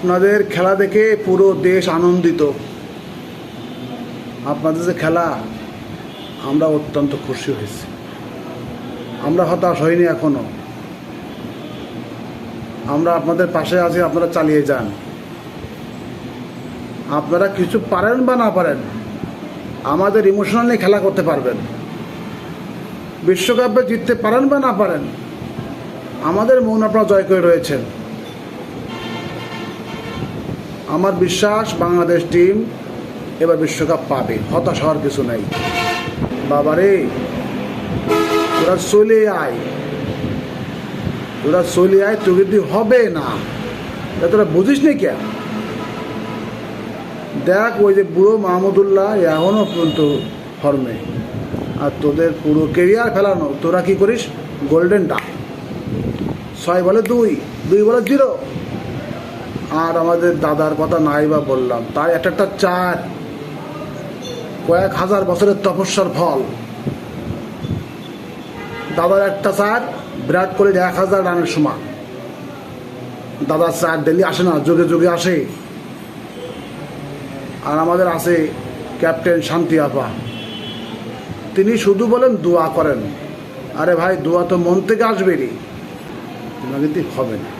আপনাদের খেলা দেখে পুরো দেশ আনন্দিত। আপনাদের যে খেলা, আমরা অত্যন্ত খুশি হয়েছি। আমরা হতাশ হইনি এখনো। আমরা আপনাদের পাশে আছি, আপনারা চালিয়ে যান। আপনারা কিছু পারেন বা না পারেন, আমাদের ইমোশনাল নিয়ে খেলা করতে পারবেন। বিশ্বকাপে জিততে পারেন বা না পারেন, আমাদের মন আপনারা জয় করে রয়েছেন। আমার বিশ্বাস বাংলাদেশ টিম এবার বিশ্বকাপ পাবে, হতাশ হওয়ার কিছু নাই। বাবারে, তোরা চলে আয়, তোরা চলে আয়, তো কিন্তু হবে না। তোরা বুঝিস নি কে? দেখ, ওই যে বুড়ো মাহমুদুল্লাহ এখনও পর্যন্ত ফর্মে, আর তোদের পুরো কেরিয়ার ফেলানো। তোরা কি করিস? গোল্ডেনটা 6 বলে 2, 2 বলে 0। আর আমাদের দাদার কথা নাই বা বললাম, তার একটা 4, কয়েক হাজার বছরের তপস্যার ফল। দাদার একটা 4, বিরাট কোহলির 1000 রানের সমান। দাদার 4 ডেলি আসে না, যুগে যুগে আসে। আর আমাদের আছে ক্যাপ্টেন শান্তি আপা, তিনি শুধু বলেন দোয়া করেন। আরে ভাই, দোয়া তো মন থেকে আসবেই, কিন্তু হবে না।